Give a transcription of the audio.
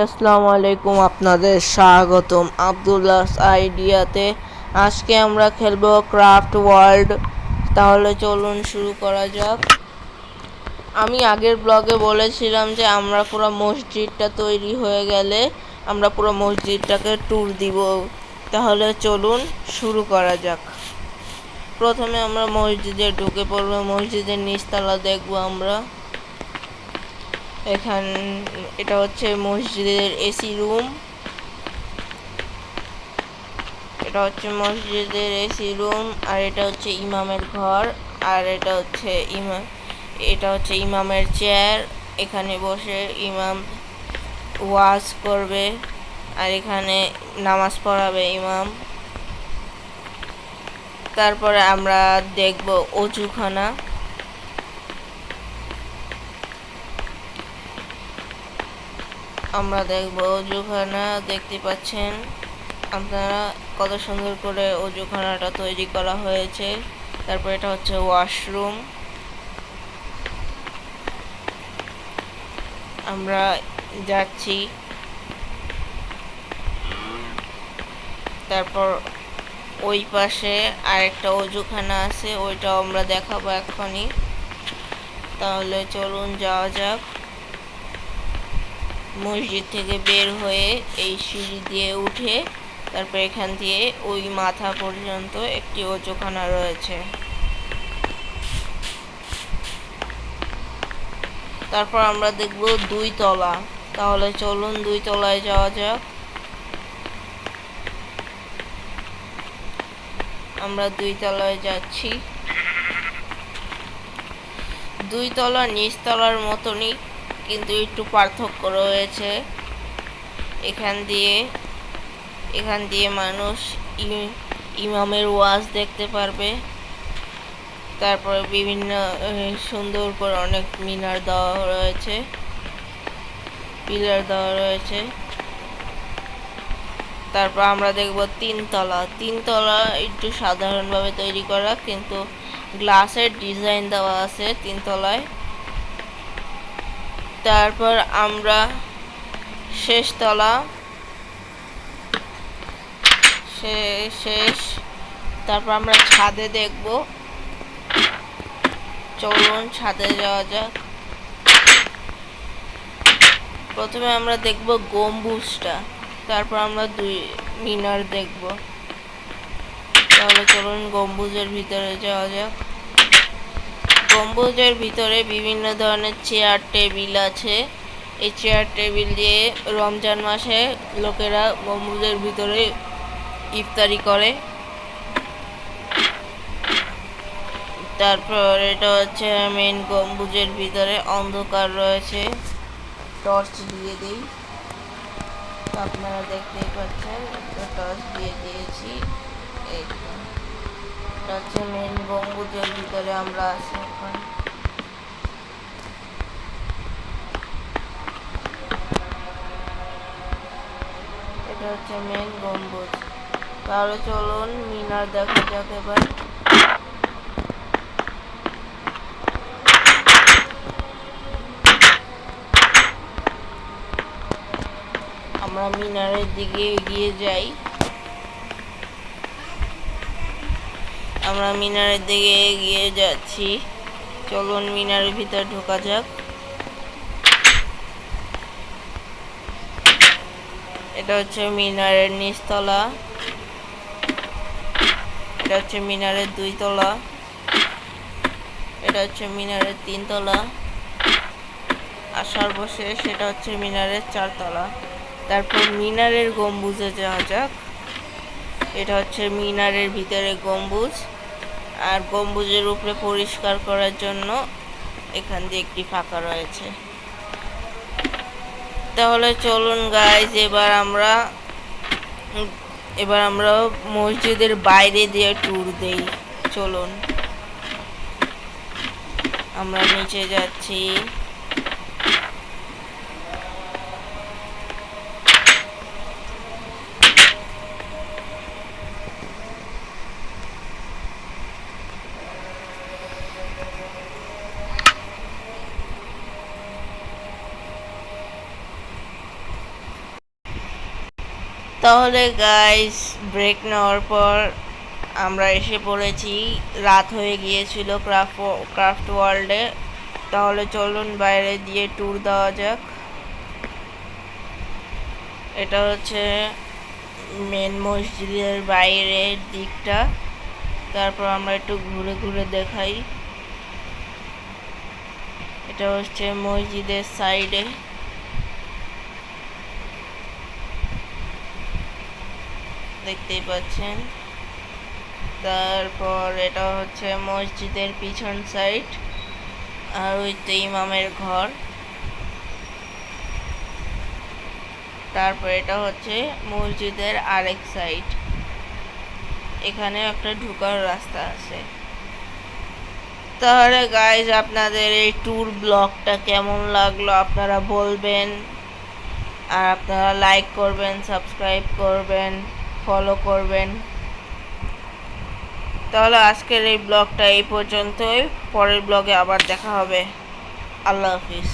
আসসালামু আলাইকুম, আপনাদের স্বাগতম আব্দুল্লাহস আইডিয়াতে। আজকে আমরা খেলবো ক্রাফট ওয়ার্ল্ড। তাহলে চলুন শুরু করা যাক। আমি আগের ব্লগে বলেছিলাম যে আমরা পুরো মসজিদটা তৈরি হয়ে গেলে আমরা পুরো মসজিদটাকে ট্যুর দিব। তাহলে চলুন শুরু করা যাক। প্রথমে আমরা মসজিদে ঢুকে পড়বো। মসজিদের নিচতলা দেখবো আমরা। এটা হচ্ছে মসজিদের এসি রুম। আর এটা হচ্ছে ইমামের ঘর। আর এটা হচ্ছে ইমামের চেয়ার। এখানে বসে ইমাম ওয়াজ করবে আর এখানে নামাজ পড়াবে ইমাম। তারপরে আমরা দেখব অজুখানা। দেখতে পাচ্ছেন আপনারা কত সুন্দর করে অজুখানাটা তৈরি করা হয়েছে। তারপর এটা হচ্ছে ওয়াশরুম। আমরা যাচ্ছি। তারপর ওই পাশে আরেকটা অজুখানা আছে, ওইটাও আমরা দেখাবো এখনই। তাহলে চলুন যাওয়া যাক। মসজিদ থেকে বের হয়ে এই সিঁড়ি দিয়ে উঠে তারপর এখান দিয়ে ওই মাথা পর্যন্ত একটি অজুখানা রয়েছে। তারপর আমরা দেখব 2 তলা। তাহলে চলুন 2 তলায় যাওয়া যাক। আমরা 2 তলায় যাচ্ছি। 2 তলা নিচতলার মতনই, কিন্তু একটু পার্থক্য রয়েছে। এখান দিয়ে মানুষ ইমামের ওয়াজ দেখতে পারবে। তারপরে বিভিন্ন সুন্দর করে অনেক পিলার দেওয়া রয়েছে। তারপর আমরা দেখব 3 তলা। 3 তলা একটু সাধারণভাবে তৈরি করা, কিন্তু গ্লাসের ডিজাইন দেওয়া আছে 3 তলায়। তারপর আমরা তারপর আমরা ছাদে দেখব। চলুন ছাদে যাওয়া যাক। প্রথমে আমরা দেখব গম্বুজটা, তারপর আমরা 2 মিনার দেখব। তাহলে চলুন গম্বুজের ভিতরে যাওয়া যাক। গম্বুজের ভিতরে বিভিন্ন ধরনের চেয়ার টেবিল আছে। এই চেয়ার টেবিল দিয়ে রমজান মাসে লোকেরা গম্বুজের ভিতরে ইফতারি করে। তারপর এটা হচ্ছে মেন গম্বুজের ভিতরে অন্ধকার রয়েছে। টর্চ দিয়ে দিই, আপনারা দেখতেই পাচ্ছেন। টর্চ দিয়ে দিয়েছি। এটা হচ্ছে মেন গম্বুজের ভিতরে আমরা আছি এখন। এটা হচ্ছে মেন গম্বুজ। তাহলে চলুন মিনার দেখা যাক এবার। আমরা মিনারের দিকে এগিয়ে যাই। যাচ্ছি। চলুন মিনারের ভিতর ঢোকা যাক। এটা হচ্ছে মিনারের নিচতলা। এটা হচ্ছে মিনারের 2 তলা। এটা হচ্ছে মিনারের 3 তলা। আর সর্বশেষ সেটা হচ্ছে মিনারের 4 তলা। তারপর মিনারের গম্বুজে যাওয়া যাক। এটা হচ্ছে মিনারের ভিতরে গম্বুজ। আর গম্বুজের উপরে পরিষ্কার করার জন্য এখান দিয়ে একটি ফাঁকা রয়েছে। তাহলে চলুন গাইজ, এবার আমরা মসজিদের বাইরে দিয়ে ট্যুর দেই। চলুন আমরা নিচে যাচ্ছি। তাহলে গাইস, ব্রেক নেওয়ার পর আমরা এসে পড়েছি। রাত হয়ে গিয়েছিল ক্রাফট ওয়ার্ল্ডে। তাহলে চলুন বাইরে দিয়ে ট্যুর দেওয়া যাক। এটা হচ্ছে মেন মসজিদের বাইরের দিকটা। তারপর আমরা একটু ঘুরে ঘুরে দেখাই। এটা হচ্ছে মসজিদের সাইডে। দেখতেই পাচ্ছেন। তারপর এটা হচ্ছে মসজিদের পিছন সাইড, আর ওই তো ইমামের ঘর। তারপর এটা হচ্ছে মসজিদের আরেক সাইড। এখানে একটা ঢোকার রাস্তা আছে। তাহলে গাইজ, আপনাদের এই ট্যুর ব্লগটা কেমন লাগলো আপনারা বলবেন। আর আপনারা লাইক করবেন, সাবস্ক্রাইব করবেন, ফলো করবেন। তাহলে আজকের এই ব্লগটা এই পর্যন্তই। পরের ব্লগে আবার দেখা হবে। আল্লাহ হাফিজ।